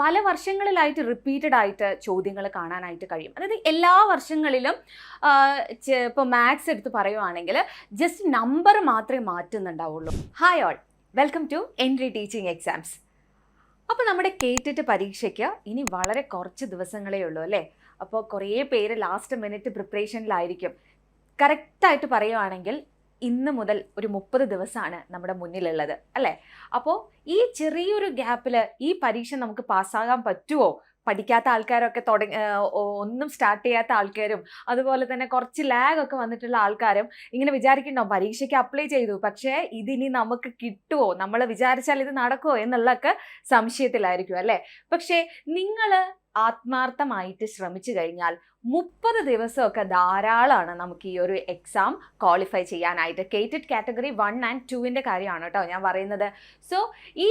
പല വർഷങ്ങളിലായിട്ട് റിപ്പീറ്റഡ് ആയിട്ട് ചോദ്യങ്ങൾ കാണാനായിട്ട് കഴിയും. അതായത് എല്ലാ വർഷങ്ങളിലും ഇപ്പോൾ മാത്സ് എടുത്ത് പറയുവാണെങ്കിൽ ജസ്റ്റ് നമ്പർ മാത്രമേ മാറ്റുന്നുണ്ടാവുള്ളൂ. Hi all, welcome to entry teaching exams. അപ്പോൾ നമ്മുടെ കേറ്റിട്ട് പരീക്ഷയ്ക്ക് ഇനി വളരെ കുറച്ച് ദിവസങ്ങളേ ഉള്ളൂ അല്ലേ? അപ്പോൾ കുറേ പേര് ലാസ്റ്റ് മിനിറ്റ് പ്രിപ്പറേഷനിലായിരിക്കും. കറക്റ്റായിട്ട് പറയുവാണെങ്കിൽ ഇന്ന് മുതൽ ഒരു 30 ദിവസമാണ് നമ്മുടെ മുന്നിലുള്ളത് അല്ലേ? അപ്പോൾ ഈ ചെറിയൊരു ഗ്യാപ്പിൽ ഈ പരീക്ഷ നമുക്ക് പാസ്സാകാൻ പറ്റുമോ? പഠിക്കാത്ത ആൾക്കാരൊക്കെ ഒന്നും സ്റ്റാർട്ട് ചെയ്യാത്ത ആൾക്കാരും അതുപോലെ തന്നെ കുറച്ച് ലാഗ് ഒക്കെ വന്നിട്ടുള്ള ആൾക്കാരും ഇങ്ങനെ വിചാരിക്കണ്ടാവും, പരീക്ഷയ്ക്ക് അപ്ലൈ ചെയ്തു പക്ഷേ ഇതിനി നമുക്ക് കിട്ടുമോ, നമ്മൾ വിചാരിച്ചാൽ ഇത് നടക്കുമോ എന്നുള്ളതൊക്കെ സംശയത്തിലായിരിക്കും അല്ലേ? പക്ഷേ നിങ്ങൾ ആത്മാർത്ഥമായിട്ട് ശ്രമിച്ചു കഴിഞ്ഞാൽ 30 ദിവസമൊക്കെ ധാരാളമാണ് നമുക്ക് ഈ ഒരു എക്സാം ക്വാളിഫൈ ചെയ്യാനായിട്ട്. കേറ്റഡ് കാറ്റഗറി 1 and 2 കാര്യമാണ് കേട്ടോ ഞാൻ പറയുന്നത്. സോ ഈ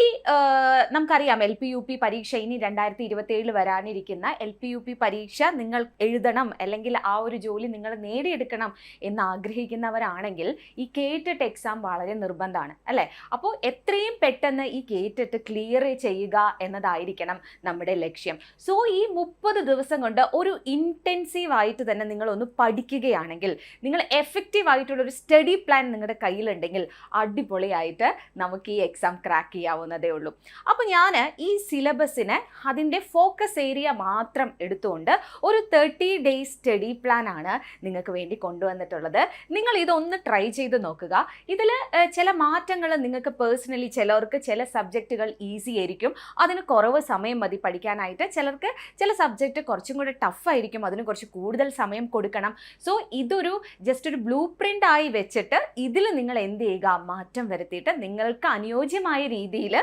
നമുക്കറിയാം LP-UP പരീക്ഷ ഇനി 2027 വരാനിരിക്കുന്ന LP-UP പരീക്ഷ നിങ്ങൾ എഴുതണം അല്ലെങ്കിൽ ആ ഒരു ജോലി നിങ്ങൾ നേടിയെടുക്കണം എന്ന് ആഗ്രഹിക്കുന്നവരാണെങ്കിൽ ഈ കേറ്റഡ് എക്സാം വളരെ നിർബന്ധമാണ് അല്ലേ? അപ്പോൾ എത്രയും പെട്ടെന്ന് ഈ കേറ്റഡ് ക്ലിയർ ചെയ്യുക എന്നതായിരിക്കണം നമ്മുടെ ലക്ഷ്യം. സോ ഈ 30 ദിവസം കൊണ്ട് ഒരു ആയിട്ട് തന്നെ നിങ്ങളൊന്ന് പഠിക്കുകയാണെങ്കിൽ, നിങ്ങൾ എഫക്റ്റീവ് ആയിട്ടുള്ളൊരു സ്റ്റഡി പ്ലാൻ നിങ്ങളുടെ കയ്യിലുണ്ടെങ്കിൽ അടിപൊളിയായിട്ട് നമുക്ക് ഈ എക്സാം ക്രാക്ക് ചെയ്യാവുന്നതേ ഉള്ളൂ. അപ്പോൾ ഞാൻ ഈ സിലബസിന് അതിൻ്റെ ഫോക്കസ് ഏരിയ മാത്രം എടുത്തുകൊണ്ട് ഒരു 30 days സ്റ്റഡി പ്ലാൻ ആണ് നിങ്ങൾക്ക് വേണ്ടി കൊണ്ടുവന്നിട്ടുള്ളത്. നിങ്ങൾ ഇതൊന്ന് ട്രൈ ചെയ്ത് നോക്കുക. ഇതിൽ ചില മാറ്റങ്ങൾ നിങ്ങൾക്ക് പേഴ്സണലി, ചിലർക്ക് ചില സബ്ജക്റ്റുകൾ ഈസി ആയിരിക്കും, അതിന് കുറവ് സമയം മതി പഠിക്കാനായിട്ട്. ചിലർക്ക് ചില സബ്ജക്റ്റ് കുറച്ചും കൂടെ ടഫായിരിക്കും, അതിന് കുറച്ച് കൂടുതൽ സമയം കൊടുക്കണം. സോ ഇതൊരു ജസ്റ്റ് ഒരു ബ്ലൂ പ്രിൻ്റ് ആയി വെച്ചിട്ട് ഇതിൽ നിങ്ങൾ എന്ത് ചെയ്യുക, മാറ്റം വരുത്തിയിട്ട് നിങ്ങൾക്ക് അനുയോജ്യമായ രീതിയിൽ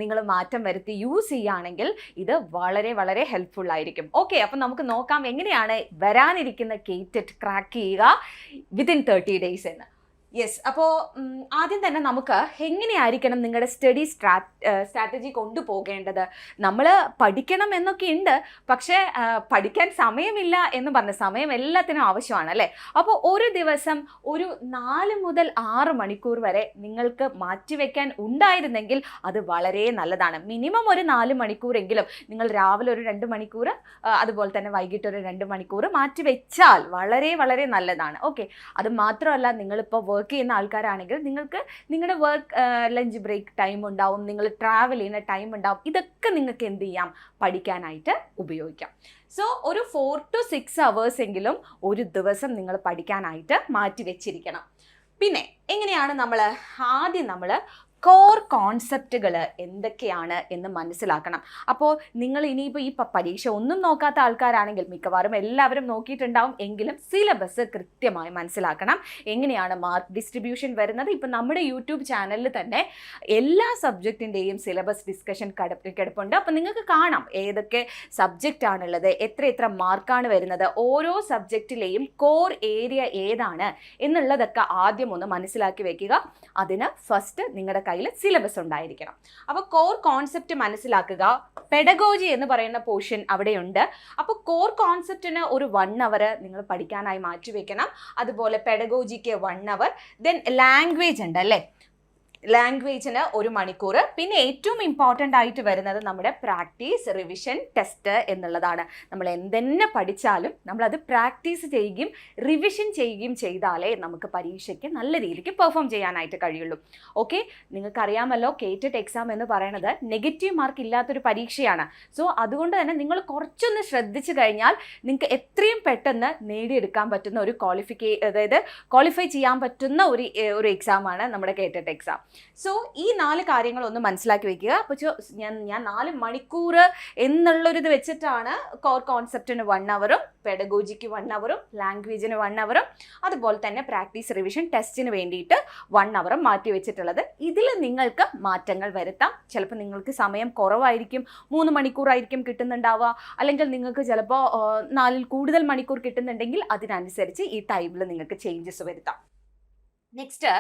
നിങ്ങൾ മാറ്റം വരുത്തി യൂസ് ചെയ്യുകയാണെങ്കിൽ ഇത് വളരെ വളരെ ഹെൽപ്ഫുൾ ആയിരിക്കും. ഓക്കെ, അപ്പം നമുക്ക് നോക്കാം എങ്ങനെയാണ് വരാനിരിക്കുന്ന കേറ്റഡ് ക്രാക്ക് ചെയ്യുക വിത്തിൻ 30 days എന്ന്. യെസ്, അപ്പോൾ ആദ്യം തന്നെ നമുക്ക് എങ്ങനെയായിരിക്കണം നിങ്ങളുടെ സ്റ്റഡി സ്ട്രാറ്റജി കൊണ്ടുപോകേണ്ടത്. നമ്മൾ പഠിക്കണം എന്നൊക്കെ ഉണ്ട്, പക്ഷേ പഠിക്കാൻ സമയമില്ല എന്ന് പറഞ്ഞ സമയം എല്ലാത്തിനും ആവശ്യമാണ് അല്ലേ? അപ്പോൾ ഒരു ദിവസം ഒരു 4 മുതൽ 6 മണിക്കൂർ വരെ നിങ്ങൾക്ക് മാറ്റിവെക്കാൻ ഉണ്ടായിരുന്നെങ്കിൽ അത് വളരെ നല്ലതാണ്. മിനിമം ഒരു 4 മണിക്കൂറെങ്കിലും നിങ്ങൾ രാവിലെ ഒരു 2 മണിക്കൂർ അതുപോലെ തന്നെ വൈകിട്ട് ഒരു 2 മണിക്കൂർ മാറ്റിവെച്ചാൽ വളരെ വളരെ നല്ലതാണ്. ഓക്കെ, അത് മാത്രമല്ല നിങ്ങളിപ്പോൾ വർക്ക് ചെയ്യുന്ന ആൾക്കാരാണെങ്കിൽ നിങ്ങൾക്ക് നിങ്ങളുടെ ലഞ്ച് ബ്രേക്ക് ടൈം ഉണ്ടാവും, നിങ്ങൾ ട്രാവൽ ചെയ്യുന്ന ടൈം ഉണ്ടാവും, ഇതൊക്കെ നിങ്ങൾക്ക് എന്ത് ചെയ്യാം, പഠിക്കാനായിട്ട് ഉപയോഗിക്കാം. സോ ഒരു 4 to 6 hours എങ്കിലും ഒരു ദിവസം നിങ്ങൾ പഠിക്കാനായിട്ട് മാറ്റി വെച്ചിരിക്കണം. പിന്നെ എങ്ങനെയാണ് ആദ്യം നമ്മൾ കോർ കോൺസെപ്റ്റുകൾ എന്തൊക്കെയാണ് എന്ന് മനസ്സിലാക്കണം. അപ്പോൾ നിങ്ങൾ ഇനിയിപ്പോൾ ഈ പരീക്ഷ ഒന്നും നോക്കാത്ത ആൾക്കാരാണെങ്കിൽ മിക്കവാറും എല്ലാവരും നോക്കിയിട്ടുണ്ടാവും, എങ്കിലും സിലബസ് കൃത്യമായി മനസ്സിലാക്കണം. എങ്ങനെയാണ് മാർക്ക് ഡിസ്ട്രിബ്യൂഷൻ വരുന്നത്? ഇപ്പം നമ്മുടെ യൂട്യൂബ് ചാനലിൽ തന്നെ എല്ലാ സബ്ജക്റ്റിൻ്റെയും സിലബസ് ഡിസ്കഷൻ കിടപ്പുണ്ട്. അപ്പോൾ നിങ്ങൾക്ക് കാണാം ഏതൊക്കെ സബ്ജക്റ്റ് ആണുള്ളത്, എത്ര മാർക്കാണ് വരുന്നത്, ഓരോ സബ്ജക്റ്റിലെയും കോർ ഏരിയ ഏതാണ് എന്നുള്ളതൊക്കെ ആദ്യം ഒന്ന് മനസ്സിലാക്കി വെക്കുക. അതിന് ഫസ്റ്റ് നിങ്ങളുടെ കയ്യിൽ സിലബസ് ഉണ്ടായിരിക്കണം. അപ്പോൾ കോർ കോൺസെപ്റ്റ് മനസ്സിലാക്കുക. പെഡഗോജി എന്ന് പറയുന്ന പോർഷൻ അവിടെയുണ്ട്. അപ്പോൾ കോർ കോൺസെപ്റ്റിന് ഒരു 1 hour നിങ്ങൾ പഠിക്കാനായി മാറ്റിവെക്കണം. അതുപോലെ പെഡഗോജിക്ക് 1 hour. ദെൻ ലാംഗ്വേജ് ഉണ്ട് അല്ലേ, ലാംഗ്വേജിന് 1 മണിക്കൂർ. പിന്നെ ഏറ്റവും ഇമ്പോർട്ടൻ്റ് ആയിട്ട് വരുന്നത് നമ്മുടെ പ്രാക്ടീസ്, റിവിഷൻ, ടെസ്റ്റ് എന്നുള്ളതാണ്. നമ്മൾ എന്തെന്നെ പഠിച്ചാലും നമ്മളത് പ്രാക്ടീസ് ചെയ്യുകയും റിവിഷൻ ചെയ്യുകയും ചെയ്താലേ നമുക്ക് പരീക്ഷയ്ക്ക് നല്ല രീതിക്ക് പെർഫോം ചെയ്യാനായിട്ട് കഴിയുള്ളൂ. ഓക്കെ, നിങ്ങൾക്കറിയാമല്ലോ കേറ്റഡ് എക്സാം എന്ന് പറയുന്നത് നെഗറ്റീവ് മാർക്ക് ഇല്ലാത്തൊരു പരീക്ഷയാണ്. സോ അതുകൊണ്ട് തന്നെ നിങ്ങൾ കുറച്ചൊന്ന് ശ്രദ്ധിച്ചു കഴിഞ്ഞാൽ നിങ്ങൾക്ക് എത്രയും പെട്ടെന്ന് നേടിയെടുക്കാൻ പറ്റുന്ന ഒരു ക്വാളിഫൈ ചെയ്യാൻ പറ്റുന്ന ഒരു എക്സാമാണ് നമ്മുടെ കേറ്റഡ് എക്സാം. സോ ഈ 4 കാര്യങ്ങളൊന്ന് മനസ്സിലാക്കി വെക്കുക. അപ്പോൾ ഞാൻ 4 മണിക്കൂർ എന്നുള്ളൊരിത് വെച്ചിട്ടാണ് കോർ കോൺസെപ്റ്റിന് 1 hour, പെഡഗോജിക്ക് 1 hour, ലാംഗ്വേജിന് 1 hour, അതുപോലെ തന്നെ പ്രാക്ടീസ്, റിവിഷൻ, ടെസ്റ്റിന് വേണ്ടിയിട്ട് 1 hour മാറ്റി വെച്ചിട്ടുള്ളത്. ഇതിൽ നിങ്ങൾക്ക് മാറ്റങ്ങൾ വരുത്താം. ചിലപ്പോൾ നിങ്ങൾക്ക് സമയം കുറവായിരിക്കും, 3 മണിക്കൂറായിരിക്കും കിട്ടുന്നുണ്ടാവുക, അല്ലെങ്കിൽ നിങ്ങൾക്ക് ചിലപ്പോൾ 4 കൂടുതൽ മണിക്കൂർ കിട്ടുന്നുണ്ടെങ്കിൽ അതിനനുസരിച്ച് ഈ ടൈമിൽ നിങ്ങൾക്ക് ചേഞ്ചസ് വരുത്താം. നെക്സ്റ്റ്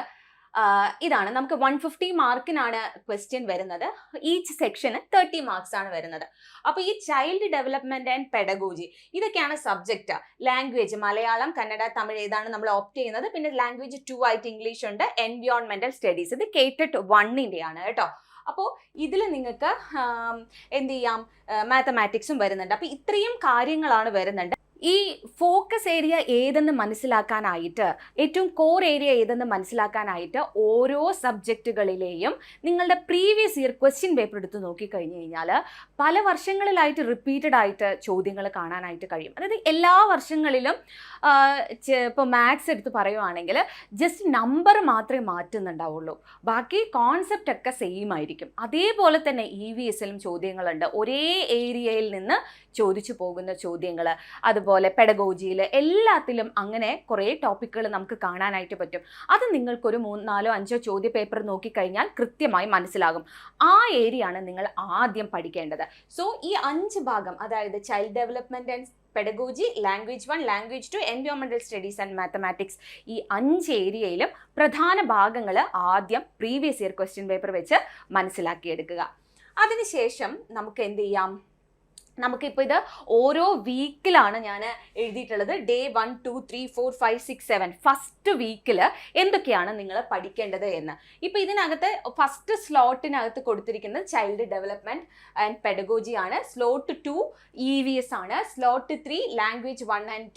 ഇതാണ്, നമുക്ക് 150 മാർക്കിനാണ് ക്വസ്റ്റ്യൻ വരുന്നത്. ഈച്ച് സെക്ഷന് 30 മാർക്സ് ആണ് വരുന്നത്. അപ്പോൾ ഈ ചൈൽഡ് ഡെവലപ്മെന്റ് ആൻഡ് പെഡഗോജി ഇതൊക്കെയാണ് സബ്ജക്റ്റ്. ലാംഗ്വേജ് മലയാളം, കന്നഡ, തമിഴ് ഏതാണ് നമ്മൾ ഓപ്റ്റ് ചെയ്യുന്നത്. പിന്നെ ലാംഗ്വേജ് 2 ആയിട്ട് ഇംഗ്ലീഷ് ഉണ്ട്. എൻവയോൺമെന്റൽ സ്റ്റഡീസ് ഇത് കേറ്റഡ് 1 ആണ് കേട്ടോ. അപ്പോൾ ഇതിൽ നിങ്ങൾക്ക് എന്ത് ചെയ്യാം, മാത്തമാറ്റിക്സും വരുന്നുണ്ട്. അപ്പോൾ ഇത്രയും കാര്യങ്ങളാണ് വരുന്നുണ്ട്. ഈ ഫോക്കസ് ഏരിയ ഏതെന്ന് മനസ്സിലാക്കാനായിട്ട്, ഏറ്റവും കോർ ഏരിയ ഏതെന്ന് മനസ്സിലാക്കാനായിട്ട് ഓരോ സബ്ജക്റ്റുകളിലെയും നിങ്ങളുടെ പ്രീവിയസ് ഇയർ ക്വസ്റ്റ്യൻ പേപ്പർ എടുത്ത് നോക്കിക്കഴിഞ്ഞ് കഴിഞ്ഞാൽ പല വർഷങ്ങളിലായിട്ട് റിപ്പീറ്റഡ് ആയിട്ട് ചോദ്യങ്ങൾ കാണാനായിട്ട് കഴിയും. അതായത് എല്ലാ വർഷങ്ങളിലും ഇപ്പോൾ മാത്സ് എടുത്ത് പറയുവാണെങ്കിൽ ജസ്റ്റ് നമ്പർ മാത്രമേ മാറ്റുന്നുണ്ടാവുള്ളൂ, ബാക്കി കോൺസെപ്റ്റ് ഒക്കെ സെയിം ആയിരിക്കും. അതേപോലെ തന്നെ EVSലും ചോദ്യങ്ങളുണ്ട്, ഒരേ ഏരിയയിൽ നിന്ന് ചോദിച്ചു പോകുന്ന ചോദ്യങ്ങൾ. അതുപോലെ പെഡഗോജിയിൽ എല്ലാത്തിലും അങ്ങനെ കുറേ ടോപ്പിക്കുകൾ നമുക്ക് കാണാനായിട്ട് പറ്റും. അത് നിങ്ങൾക്കൊരു 3, 4, 5 ചോദ്യ പേപ്പർ നോക്കിക്കഴിഞ്ഞാൽ കൃത്യമായി മനസ്സിലാകും. ആ ഏരിയ ആണ് നിങ്ങൾ ആദ്യം പഠിക്കേണ്ടത്. സോ ഈ 5 ഭാഗം, അതായത് child development and pedagogy, language 1, language 2, environmental studies and mathematics, ഈ 5 ഏരിയയിലും പ്രധാന ഭാഗങ്ങൾ ആദ്യം പ്രീവിയസ് ഇയർ ക്വസ്റ്റ്യൻ പേപ്പർ വെച്ച് മനസ്സിലാക്കിയെടുക്കുക. അതിനുശേഷം നമുക്ക് എന്ത് ചെയ്യാം, നമുക്കിപ്പോൾ ഇത് ഓരോ വീക്കിലാണ് ഞാൻ എഴുതിയിട്ടുള്ളത്. ഡേ 1, 2, 3, 4, 5, 6, 7 ഫസ്റ്റ് വീക്കിൽ എന്തൊക്കെയാണ് നിങ്ങൾ പഠിക്കേണ്ടത് എന്ന്. ഇപ്പോൾ ഇതിനകത്ത് ഫസ്റ്റ് സ്ലോട്ടിനകത്ത് കൊടുത്തിരിക്കുന്നത് ചൈൽഡ് ഡെവലപ്മെൻറ്റ് ആൻഡ് പെഡഗോജി ആണ്. സ്ലോട്ട് 2 EVS ആണ്. Slot 3 language 1 and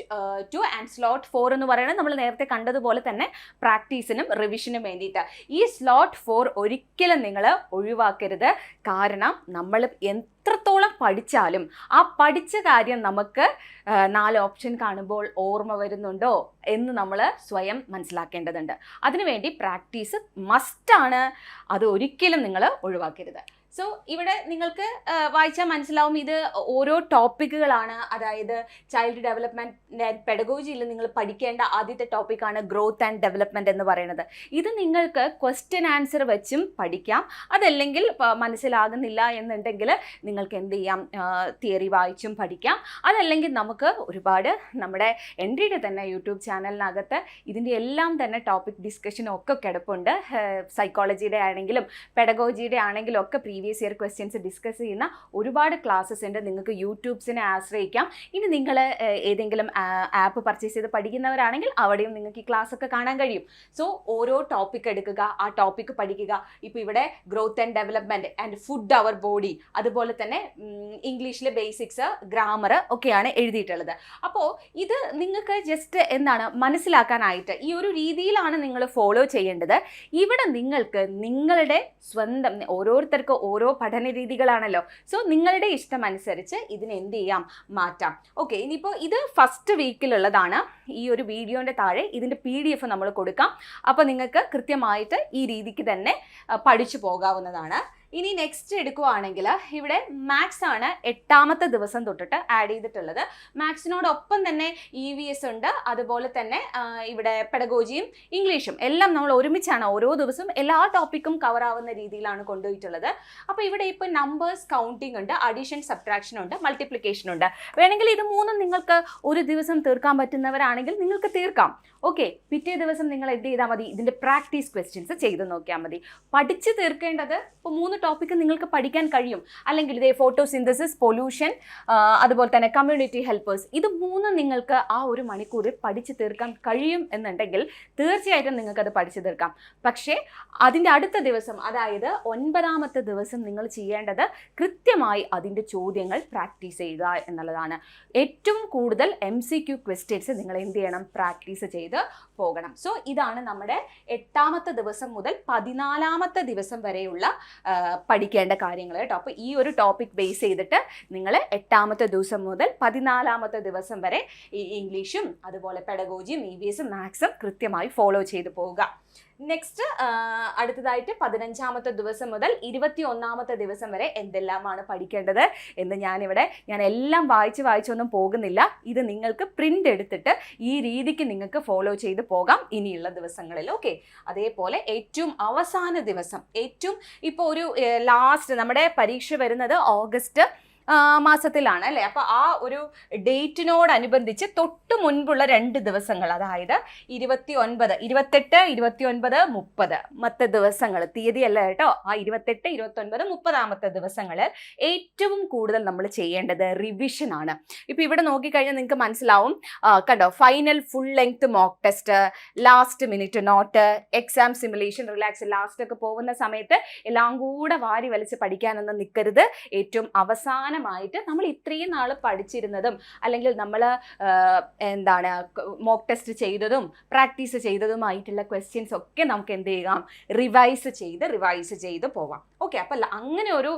2 and slot 4 എന്ന് പറയുന്നത് നമ്മൾ നേരത്തെ കണ്ടതുപോലെ തന്നെ പ്രാക്ടീസിനും റിവിഷനും വേണ്ടിയിട്ട്. ഈ സ്ലോട്ട് 4 ഒരിക്കലും നിങ്ങൾ ഒഴിവാക്കരുത്. കാരണം നമ്മൾ എത്രത്തോളം പഠിച്ചാലും ആ പഠിച്ച കാര്യം നമുക്ക് 4 ഓപ്ഷൻ കാണുമ്പോൾ ഓർമ്മ വരുന്നുണ്ടോ എന്ന് നമ്മൾ സ്വയം മനസ്സിലാക്കേണ്ടതുണ്ട്. അതിനുവേണ്ടി പ്രാക്ടീസ് മസ്റ്റാണ്, അത് ഒരിക്കലും നിങ്ങൾ ഒഴിവാക്കരുത്. സോ ഇവിടെ നിങ്ങൾക്ക് വായിച്ചാൽ മനസ്സിലാവും, ഇത് ഓരോ ടോപ്പിക്കുകളാണ്. അതായത് ചൈൽഡ് ഡെവലപ്മെൻറ്റ് ആൻഡ് പെഡഗോജിയിൽ നിങ്ങൾ പഠിക്കേണ്ട ആദ്യത്തെ ടോപ്പിക്കാണ് ഗ്രോത്ത് ആൻഡ് ഡെവലപ്മെൻറ്റ് എന്ന് പറയുന്നത്. ഇത് നിങ്ങൾക്ക് ക്വസ്റ്റ്യൻ ആൻസർ വെച്ചും പഠിക്കാം. അതല്ലെങ്കിൽ മനസ്സിലാകുന്നില്ല എന്നുണ്ടെങ്കിൽ നിങ്ങൾക്ക് എന്ത് ചെയ്യാം, തിയറി വായിച്ചും പഠിക്കാം. അതല്ലെങ്കിൽ നമുക്ക് ഒരുപാട് നമ്മുടെ എൻട്രിയുടെ തന്നെ യൂട്യൂബ് ചാനലിനകത്ത് ഇതിൻ്റെ എല്ലാം തന്നെ ടോപ്പിക് ഡിസ്കഷനും ഒക്കെ കിടപ്പുണ്ട്. സൈക്കോളജിയുടെ ആണെങ്കിലും പെഡഗോജിയുടെ ആണെങ്കിലും ഒക്കെ പ്രീവിയസ് ഇയർ ക്വസ്റ്റ്യൻസ് ഡിസ്കസ് ചെയ്യുന്ന ഒരുപാട് ക്ലാസ്സസ് ഉണ്ട്. നിങ്ങൾക്ക് യൂട്യൂബ്സിനെ ആശ്രയിക്കാം. ഇനി നിങ്ങൾ ഏതെങ്കിലും ആപ്പ് പർച്ചേസ് ചെയ്ത് പഠിക്കുന്നവരാണെങ്കിൽ അവിടെയും നിങ്ങൾക്ക് ഈ ക്ലാസ് ഒക്കെ കാണാൻ കഴിയും. സോ ഓരോ ടോപ്പിക് എടുക്കുക, ആ ടോപ്പിക്ക് പഠിക്കുക. ഇപ്പോൾ ഇവിടെ growth and development and food our body, അതുപോലെ തന്നെ ഇംഗ്ലീഷിലെ ബേസിക്സ്, ഗ്രാമർ ഒക്കെയാണ് എഴുതിയിട്ടുള്ളത്. അപ്പോൾ ഇത് നിങ്ങൾക്ക് ജസ്റ്റ് എന്താണ് മനസ്സിലാക്കാനായിട്ട് ഈ ഒരു രീതിയിലാണ് നിങ്ങൾ ഫോളോ ചെയ്യേണ്ടത്. ഇവിടെ നിങ്ങൾക്ക് നിങ്ങളുടെ സ്വന്തം, ഓരോരുത്തർക്കും ഓരോ പഠന രീതികളാണല്ലോ. സോ നിങ്ങളുടെ ഇഷ്ടം അനുസരിച്ച് ഇതിന് എന്ത് ചെയ്യാം, മാറ്റാം. ഓക്കെ, ഇനിയിപ്പോൾ ഇത് ഫസ്റ്റ് വീക്കിലുള്ളതാണ്. ഈ ഒരു വീഡിയോൻ്റെ താഴെ ഇതിൻ്റെ PDF നമ്മൾ കൊടുക്കാം. അപ്പോൾ നിങ്ങൾക്ക് കൃത്യമായിട്ട് ഈ രീതിക്ക് തന്നെ പഠിച്ചു പോകാവുന്നതാണ്. ഇനി നെക്സ്റ്റ് എടുക്കുകയാണെങ്കിൽ ഇവിടെ മാത്സ് ആണ് 8ാമത്തെ ദിവസം തൊട്ടിട്ട് ആഡ് ചെയ്തിട്ടുള്ളത്. മാത്സിനോടൊപ്പം തന്നെ EVS ഉണ്ട്, അതുപോലെ തന്നെ ഇവിടെ പെഡഗോജിയും ഇംഗ്ലീഷും എല്ലാം നമ്മൾ ഒരുമിച്ചാണ് ഓരോ ദിവസവും എല്ലാ ടോപ്പിക്കും കവർ ആവുന്ന രീതിയിലാണ് കൊണ്ടുപോയിട്ടുള്ളത്. അപ്പോൾ ഇവിടെ ഇപ്പോൾ നമ്പേഴ്സ് കൗണ്ടിങ് ഉണ്ട്, അഡീഷൻ സബ്ട്രാക്ഷൻ ഉണ്ട്, മൾട്ടിപ്ലിക്കേഷൻ ഉണ്ട്. വേണമെങ്കിൽ ഇത് 3ഉം നിങ്ങൾക്ക് ഒരു ദിവസം തീർക്കാൻ പറ്റുന്നവരാണെങ്കിൽ നിങ്ങൾക്ക് തീർക്കാം. ഓക്കെ, പിറ്റേ ദിവസം നിങ്ങൾ എന്ത് ചെയ്താൽ മതി, ഇതിൻ്റെ പ്രാക്ടീസ് ക്വസ്റ്റ്യൻസ് ചെയ്ത് നോക്കിയാൽ മതി. പഠിച്ച് തീർക്കേണ്ടത് ഇപ്പോൾ 3 ടോപ്പിക്ക് നിങ്ങൾക്ക് പഠിക്കാൻ കഴിയും. അല്ലെങ്കിൽ ഇതേ ഫോട്ടോസിന്തസിസ്, പൊല്യൂഷൻ, അതുപോലെ തന്നെ കമ്മ്യൂണിറ്റി ഹെൽപ്പേഴ്സ്, ഇത് 3 നിങ്ങൾക്ക് ആ 1 മണിക്കൂറിൽ പഠിച്ച് തീർക്കാൻ കഴിയും എന്നുണ്ടെങ്കിൽ തീർച്ചയായിട്ടും നിങ്ങൾക്കത് പഠിച്ചു തീർക്കാം. പക്ഷേ അതിൻ്റെ അടുത്ത ദിവസം, അതായത് 9ാമത്തെ ദിവസം നിങ്ങൾ ചെയ്യേണ്ടത് കൃത്യമായി അതിൻ്റെ ചോദ്യങ്ങൾ പ്രാക്ടീസ് ചെയ്യുക എന്നുള്ളതാണ്. ഏറ്റവും കൂടുതൽ MCQ ക്വസ്റ്റ്യൻസ് നിങ്ങൾ എന്ത് ചെയ്യണം, പ്രാക്ടീസ് ചെയ്ത് പോകണം. സോ ഇതാണ് നമ്മുടെ 8ാമത്തെ ദിവസം മുതൽ 14ാമത്തെ ദിവസം വരെയുള്ള പഠിക്കേണ്ട കാര്യങ്ങൾ കേട്ടോ. അപ്പോൾ ഈ ഒരു ടോപ്പിക് ബേസ് ചെയ്തിട്ട് നിങ്ങൾ 8ാമത്തെ ദിവസം മുതൽ 14ാമത്തെ ദിവസം വരെ ഈ ഇംഗ്ലീഷും അതുപോലെ പെഡഗോജിയും EVSും മാത്സും കൃത്യമായി ഫോളോ ചെയ്ത് പോവുക. നെക്സ്റ്റ് അടുത്തതായിട്ട് 15ാമത്തെ ദിവസം മുതൽ 21ാമത്തെ ദിവസം വരെ എന്തെല്ലാമാണ് പഠിക്കേണ്ടത് എന്ന് ഞാൻ എല്ലാം വായിച്ചൊന്നും പോകുന്നില്ല. ഇത് നിങ്ങൾക്ക് പ്രിൻ്റ് എടുത്തിട്ട് ഈ രീതിക്ക് നിങ്ങൾക്ക് ഫോളോ ചെയ്ത് പോകാം ഇനിയുള്ള ദിവസങ്ങളിൽ. ഓക്കെ, അതേപോലെ ഏറ്റവും അവസാന ദിവസം, ഇപ്പോൾ ഒരു ലാസ്റ്റ് നമ്മുടെ പരീക്ഷ വരുന്നത് ഓഗസ്റ്റ് മാസത്തിലാണ് അല്ലേ. അപ്പോൾ ആ ഒരു ഡേറ്റിനോടനുബന്ധിച്ച് തൊട്ട് മുൻപുള്ള 2 ദിവസങ്ങൾ, അതായത് 28, 29, 30 മത്തെ ദിവസങ്ങൾ, തീയതിയല്ല കേട്ടോ, ആ 28, 29, 30 ദിവസങ്ങളിൽ ഏറ്റവും കൂടുതൽ നമ്മൾ ചെയ്യേണ്ടത് റിവിഷൻ ആണ്. ഇപ്പം ഇവിടെ നോക്കിക്കഴിഞ്ഞാൽ നിങ്ങൾക്ക് മനസ്സിലാവും, കണ്ടോ, final full length mock test, last minute note, exam simulation, relax, last ഒക്കെ പോകുന്ന സമയത്ത് എല്ലാം കൂടെ വാരി വലിച്ച് പഠിക്കാനൊന്നും നിൽക്കരുത്. ഏറ്റവും അവസാനമായിട്ട് നമ്മൾ ഇത്രയും നാൾ പഠിച്ചിരുന്നതും അല്ലെങ്കിൽ നമ്മൾ എന്താണ് മോക്ക് ടെസ്റ്റ് ചെയ്തതും പ്രാക്ടീസ് ചെയ്തതുമായിട്ടുള്ള ക്വസ്റ്റ്യൻസ് ഒക്കെ നമുക്ക് എന്ത് ചെയ്യാം, റിവൈസ് ചെയ്ത് പോവാം. ഓക്കെ, അപ്പം അങ്ങനെ ഒരു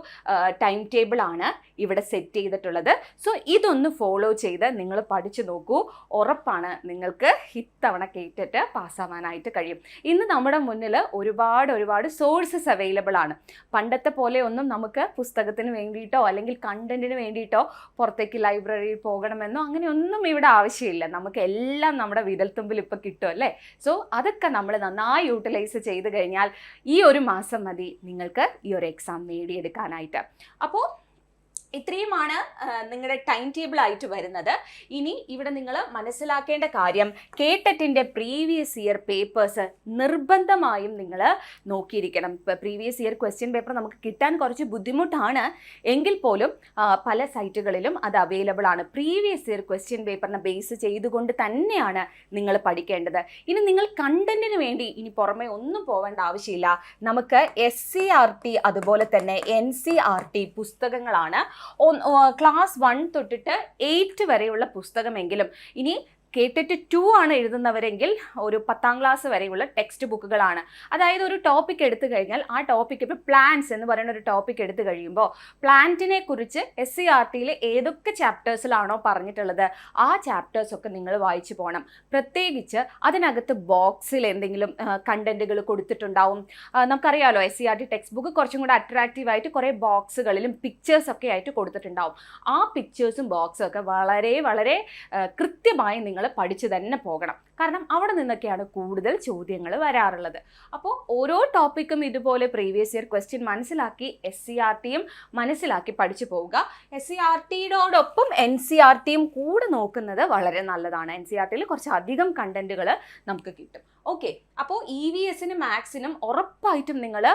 ടൈം ടേബിൾ ആണ് ഇവിടെ സെറ്റ് ചെയ്തിട്ടുള്ളത്. സോ ഇതൊന്ന് ഫോളോ ചെയ്ത് നിങ്ങൾ പഠിച്ചു നോക്കൂ. ഉറപ്പാണ് നിങ്ങൾക്ക് ഇത്തവണ കേട്ടിട്ട് പാസ്സാവാനായിട്ട് കഴിയും. ഇന്ന് നമ്മുടെ മുന്നിൽ ഒരുപാട് സോഴ്സസ് അവൈലബിൾ ആണ്. പണ്ടത്തെ പോലെ ഒന്നും നമുക്ക് പുസ്തകത്തിന് വേണ്ടിയിട്ടോ അല്ലെങ്കിൽ കണ്ടന്റിന് വേണ്ടിയിട്ടോ പുറത്തേക്ക് ലൈബ്രറിയിൽ പോകണമെന്നോ അങ്ങനെയൊന്നും ഇവിടെ ആവശ്യമില്ല. നമുക്ക് എല്ലാം നമ്മുടെ വിരൽത്തുമ്പിൽ ഇപ്പോൾ കിട്ടും അല്ലേ. സോ അതൊക്കെ നമ്മൾ നന്നായി യൂട്ടിലൈസ് ചെയ്ത് കഴിഞ്ഞാൽ ഈ ഒരു മാസം മതി നിങ്ങൾക്ക് ഈ ഒരു എക്സാം നേടിയെടുക്കാനായിട്ട്. അപ്പോൾ ഇത്രയുമാണ് നിങ്ങളുടെ ടൈം ടേബിൾ ആയിട്ട് വരുന്നത്. ഇനി ഇവിടെ നിങ്ങൾ മനസ്സിലാക്കേണ്ട കാര്യം, കേട്ടറ്റിൻ്റെ പ്രീവിയസ് ഇയർ പേപ്പേഴ്സ് നിർബന്ധമായും നിങ്ങൾ നോക്കിയിരിക്കണം. ഇപ്പോൾ പ്രീവിയസ് ഇയർ ക്വസ്റ്റ്യൻ പേപ്പർ നമുക്ക് കിട്ടാൻ കുറച്ച് ബുദ്ധിമുട്ടാണ് എങ്കിൽ പോലും പല സൈറ്റുകളിലും അത് അവൈലബിൾ ആണ്. പ്രീവിയസ് ഇയർ ക്വസ്റ്റ്യൻ പേപ്പറിനെ ബേസ് ചെയ്തുകൊണ്ട് തന്നെയാണ് നിങ്ങൾ പഠിക്കേണ്ടത്. ഇനി നിങ്ങൾ കണ്ടന്റിന് വേണ്ടി ഇനി പുറമെ ഒന്നും പോവേണ്ട ആവശ്യമില്ല. നമുക്ക് SCERT അതുപോലെ തന്നെ NCERT പുസ്തകങ്ങളാണ്. ക്ലാസ് 1 തൊട്ടിട്ട് 8 വരെയുള്ള പുസ്തകമെങ്കിലും, ഇനി കേട്ടിട്ട് 2 ആണ് എഴുതുന്നവരെങ്കിൽ ഒരു 10ാം ക്ലാസ് വരെയുള്ള ടെക്സ്റ്റ് ബുക്കുകളാണ്. അതായത് ഒരു ടോപ്പിക് എടുത്തു കഴിഞ്ഞാൽ ആ ടോപ്പിക്ക്, ഇപ്പോൾ പ്ലാന്റ്സ് എന്ന് പറയുന്ന ഒരു ടോപ്പിക് എടുത്തു കഴിയുമ്പോൾ പ്ലാന്റിനെ കുറിച്ച് SCERTയിൽ ഏതൊക്കെ ചാപ്റ്റേഴ്സിലാണോ പറഞ്ഞിട്ടുള്ളത് ആ ചാപ്റ്റേഴ്സൊക്കെ നിങ്ങൾ വായിച്ചു പോകണം. പ്രത്യേകിച്ച് അതിനകത്ത് ബോക്സിൽ എന്തെങ്കിലും കണ്ടന്റുകൾ കൊടുത്തിട്ടുണ്ടാവും. നമുക്കറിയാമല്ലോ, SCERT ടെക്സ്റ്റ് ബുക്ക് കുറച്ചും കൂടെ അട്രാക്റ്റീവായിട്ട് കുറേ ബോക്സുകളിലും പിക്ചേഴ്സൊക്കെ ആയിട്ട് കൊടുത്തിട്ടുണ്ടാവും. ആ പിക്ചേഴ്സും ബോക്സും ഒക്കെ വളരെ കൃത്യമായി നിങ്ങൾ പഠിച്ചു തന്നെ പോകണം. കാരണം അവിടെ നിന്നൊക്കെയാണ് കൂടുതൽ ചോദ്യങ്ങൾ വരാറുള്ളത്. അപ്പോൾ ഓരോ ടോപ്പിക്കും ഇതുപോലെ പ്രീവിയസ് ഇയർ ക്വസ്റ്റ്യൻ മനസ്സിലാക്കി SCERTയും മനസ്സിലാക്കി പഠിച്ചു പോവുക. SCERTയോടൊപ്പം NCERTയും കൂടെ നോക്കുന്നത് വളരെ നല്ലതാണ്. NCERTയിൽ കുറച്ച് അധികം കണ്ടന്റുകൾ നമുക്ക് കിട്ടും. ഓക്കെ, അപ്പോൾ EVSനും മാത്സിനും ഉറപ്പായിട്ടും നിങ്ങൾ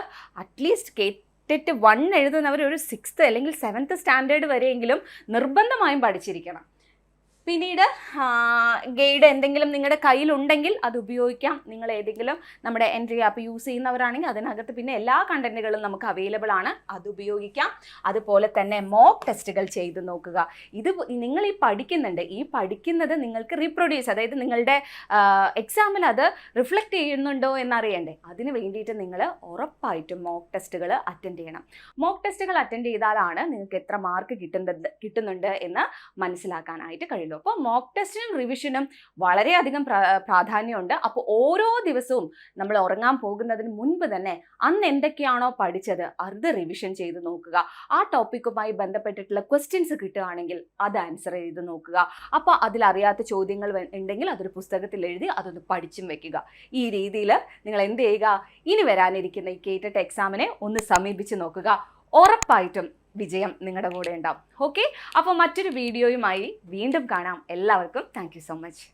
അറ്റ്ലീസ്റ്റ് കേട്ടിട്ട് 1 എഴുതുന്നവർ ഒരു 6th അല്ലെങ്കിൽ 7th സ്റ്റാൻഡേർഡ് വരെയെങ്കിലും നിർബന്ധമായും പഠിച്ചിരിക്കണം. പിന്നീട് ഗൈഡ് എന്തെങ്കിലും നിങ്ങളുടെ കയ്യിലുണ്ടെങ്കിൽ അത് ഉപയോഗിക്കാം. നിങ്ങൾ ഏതെങ്കിലും നമ്മുടെ എൻട്രി ആപ്പ് യൂസ് ചെയ്യുന്നവരാണെങ്കിൽ അതിനകത്ത് പിന്നെ എല്ലാ കണ്ടന്റുകളും നമുക്ക് അവൈലബിൾ ആണ്, അത് ഉപയോഗിക്കാം. അതുപോലെ തന്നെ മോക്ക് ടെസ്റ്റുകൾ ചെയ്ത് നോക്കുക. ഇത് നിങ്ങൾ ഈ പഠിക്കുന്നത് നിങ്ങൾക്ക് റീപ്രൊഡ്യൂസ്, അതായത് നിങ്ങളുടെ എക്സാമിൽ അത് റിഫ്ലക്റ്റ് ചെയ്യുന്നുണ്ടോ എന്നറിയണ്ടേ. അതിന് വേണ്ടിയിട്ട് നിങ്ങൾ ഉറപ്പായിട്ടും മോക്ക് ടെസ്റ്റുകൾ അറ്റൻഡ് ചെയ്യണം. മോക്ക് ടെസ്റ്റുകൾ അറ്റൻഡ് ചെയ്താലാണ് നിങ്ങൾക്ക് എത്ര മാർക്ക് കിട്ടുന്നുണ്ട് എന്ന് മനസ്സിലാക്കാനായിട്ട് കഴിയുള്ളൂ. അപ്പോൾ മോക്ക് ടെസ്റ്റിനും റിവിഷനും വളരെയധികം പ്രാധാന്യമുണ്ട്. അപ്പോൾ ഓരോ ദിവസവും നമ്മൾ ഉറങ്ങാൻ പോകുന്നതിന് മുൻപ് തന്നെ അന്ന് എന്തൊക്കെയാണോ പഠിച്ചത് അത് റിവിഷൻ ചെയ്ത് നോക്കുക. ആ ടോപ്പിക്കുമായി ബന്ധപ്പെട്ടിട്ടുള്ള ക്വസ്റ്റ്യൻസ് കിട്ടുകയാണെങ്കിൽ അത് ആൻസർ ചെയ്ത് നോക്കുക. അപ്പോൾ അതിലറിയാത്ത ചോദ്യങ്ങൾ ഉണ്ടെങ്കിൽ അതൊരു പുസ്തകത്തിൽ എഴുതി അതൊന്ന് പഠിച്ചും വെക്കുക. ഈ രീതിയിൽ നിങ്ങൾ എന്ത് ചെയ്യുക, ഇനി വരാനിരിക്കുന്ന ഈ കേട്ടറ്റ് എക്സാമിനെ ഒന്ന് സമീപിച്ച് നോക്കുക. ഉറപ്പായിട്ടും വിജയം നിങ്ങളുടെ കൂടെ ഉണ്ടാവും. ഓക്കെ, അപ്പോൾ മറ്റൊരു വീഡിയോയുമായി വീണ്ടും കാണാം. എല്ലാവർക്കും താങ്ക് യു സോ മച്ച്.